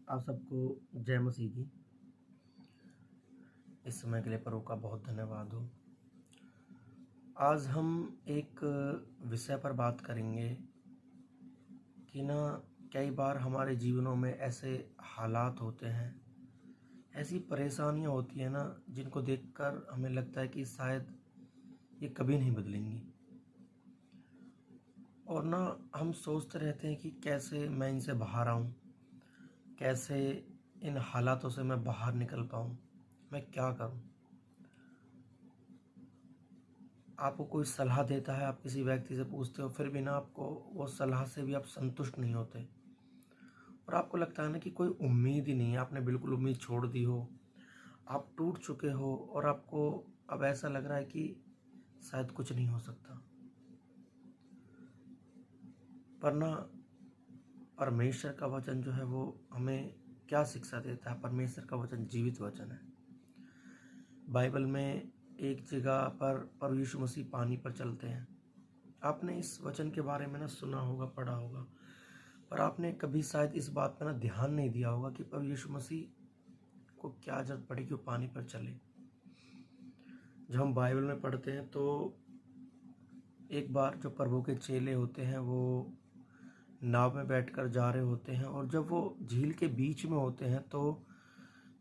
आप सबको जय मसीह की। इस समय के लिए प्रभु का बहुत धन्यवाद हो। आज हम एक विषय पर बात करेंगे कि ना कई बार हमारे जीवनों में ऐसे हालात होते हैं, ऐसी परेशानियां होती हैं ना जिनको देखकर हमें लगता है कि शायद ये कभी नहीं बदलेंगी। और ना हम सोचते रहते हैं कि कैसे मैं इनसे बाहर आऊं, कैसे इन हालातों से मैं बाहर निकल पाऊं, मैं क्या करूं। आपको कोई सलाह देता है, आप किसी व्यक्ति से पूछते हो, फिर भी ना आपको वो सलाह से भी आप संतुष्ट नहीं होते और आपको लगता है ना कि कोई उम्मीद ही नहीं है, आपने बिल्कुल उम्मीद छोड़ दी हो, आप टूट चुके हो और आपको अब ऐसा लग रहा है कि शायद कुछ नहीं हो सकता। पर ना परमेश्वर का वचन जो है वो हमें क्या शिक्षा देता है। परमेश्वर का वचन जीवित वचन है। बाइबल में एक जगह पर प्रभु यीशु मसीह पानी पर चलते हैं। आपने इस वचन के बारे में ना सुना होगा, पढ़ा होगा, पर आपने कभी शायद इस बात पर ना ध्यान नहीं दिया होगा कि प्रभु यीशु मसीह को क्या जरूरत पड़ी कि वो पानी पर चले। जब हम बाइबल में पढ़ते हैं तो एक बार जो प्रभु के चेले होते हैं वो नाव में बैठकर जा रहे होते हैं और जब वो झील के बीच में होते हैं तो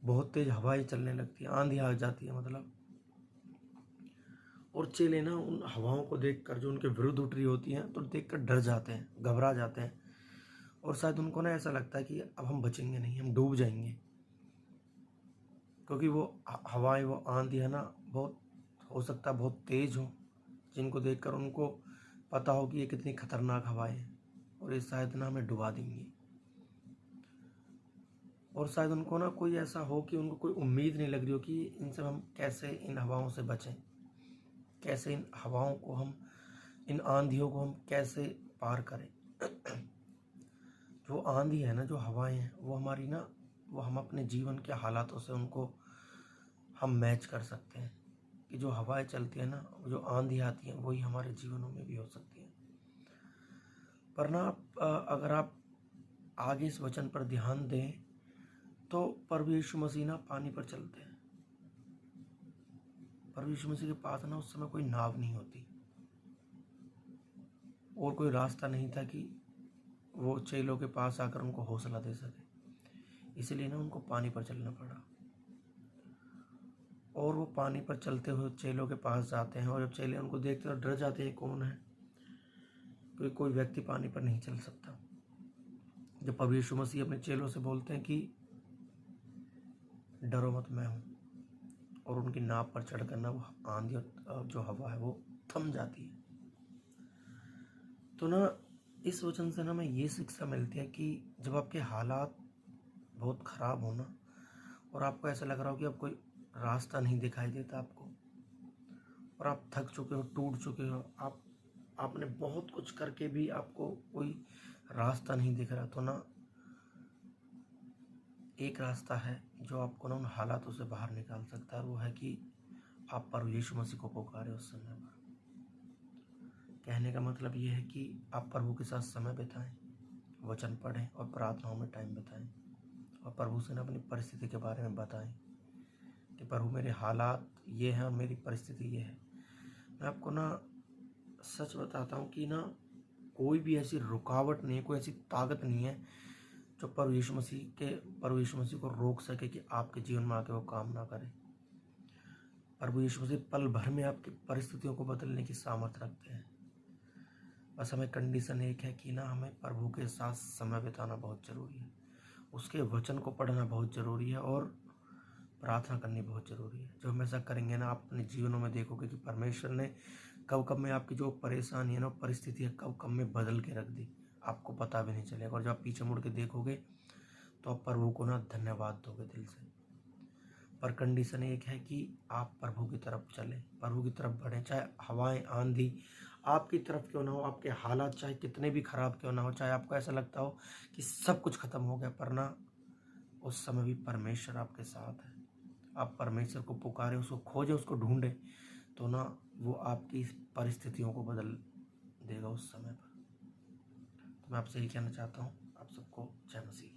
बहुत तेज हवाएं चलने लगती है, आंधी आ जाती है मतलब। और चेले ना उन हवाओं को देखकर जो उनके विरुद्ध उठ रही होती हैं तो देखकर डर जाते हैं, घबरा जाते हैं और शायद उनको ना ऐसा लगता है कि अब हम बचेंगे नहीं, हम डूब जाएंगे, क्योंकि वो हवाएं, वो आंधी है ना, बहुत हो सकता है बहुत तेज हो, जिनको देखकर उनको पता हो कि ये कितनी खतरनाक हवाएं हैं और ये शायद ना हमें डुबा देंगी। और शायद उनको ना कोई ऐसा हो कि उनको कोई उम्मीद नहीं लग रही हो कि इनसे हम कैसे इन हवाओं से बचें, कैसे इन हवाओं को हम, इन आंधियों को हम कैसे पार करें। जो आंधी है ना, जो हवाएं हैं, वो हमारी ना, वो हम अपने जीवन के हालातों से उनको हम मैच कर सकते हैं कि जो हवाएं चलती है ना, जो आंधी आती है, वही हमारे जीवनों में भी हो सकती है। पर ना अगर आप आगे इस वचन पर ध्यान दें तो प्रभु यीशु मसीह ना पानी पर चलते हैं। प्रभु यीशु मसीह के पास ना उस समय कोई नाव नहीं होती और कोई रास्ता नहीं था कि वो चेलों के पास आकर उनको हौसला दे सके, इसलिए ना उनको पानी पर चलना पड़ा। और वो पानी पर चलते हुए चेलों के पास जाते हैं और जब चेले उनको देखते हैं डर जाते हैं, कौन है, क्योंकि कोई व्यक्ति पानी पर नहीं चल सकता। जब प्रभु यीशु मसीह अपने चेलों से बोलते हैं कि डरो मत, मैं हूँ, और उनकी नाव पर चढ़कर ना वो आंधी और जो हवा है वो थम जाती है। तो ना इस वचन से ना मैं ये शिक्षा मिलती है कि जब आपके हालात बहुत ख़राब हो ना और आपको ऐसा लग रहा हो कि अब कोई रास्ता नहीं दिखाई देता आपको और आप थक चुके हो, टूट चुके हो, आपने बहुत कुछ करके भी आपको कोई रास्ता नहीं दिख रहा, तो ना एक रास्ता है जो आपको ना उन हालातों से बाहर निकाल सकता है। वो है कि आप प्रभु यीशु मसीह को पुकारे उस समय पर। कहने का मतलब ये है कि आप प्रभु के साथ समय बिताएं, वचन पढ़ें और प्रार्थनाओं में टाइम बिताएं और प्रभु से ना अपनी परिस्थिति के बारे में बताएं कि प्रभु मेरे हालात ये हैं और मेरी परिस्थिति ये है। मैं आपको ना सच बताता हूँ कि ना कोई भी ऐसी रुकावट नहीं है, कोई ऐसी ताकत नहीं है जो प्रभु यीशु मसीह को रोक सके कि आपके जीवन में आके वो काम ना करे। प्रभु यीशु मसीह पल भर में आपकी परिस्थितियों को बदलने की सामर्थ्य रखते हैं। बस हमें कंडीशन एक है कि ना हमें प्रभु के साथ समय बिताना बहुत ज़रूरी है, उसके वचन को पढ़ना बहुत ज़रूरी है और प्रार्थना करनी बहुत ज़रूरी है। जो हम ऐसा करेंगे ना, आप अपने जीवनों में देखोगे कि परमेश्वर ने कब कब में आपकी जो परेशानी है ना, परिस्थिति है, कब कब में बदल के रख दी, आपको पता भी नहीं चलेगा। और जब आप पीछे मुड़ के देखोगे तो आप प्रभु को ना धन्यवाद दोगे दिल से। पर कंडीशन एक है कि आप प्रभु की तरफ चलें, प्रभु की तरफ बढ़ें, चाहे हवाएं, आंधी आपकी तरफ क्यों ना हो, आपके हालात चाहे कितने भी खराब क्यों ना हो, चाहे आपको ऐसा लगता हो कि सब कुछ खत्म हो गया, पर ना उस समय भी परमेश्वर आपके साथ है। आप परमेश्वर को पुकारें, उसको खोजें, उसको ढूंढें, तो ना वो आपकी परिस्थितियों को बदल देगा उस समय पर। तो मैं आपसे यही कहना चाहता हूँ। आप सबको जय मसीह।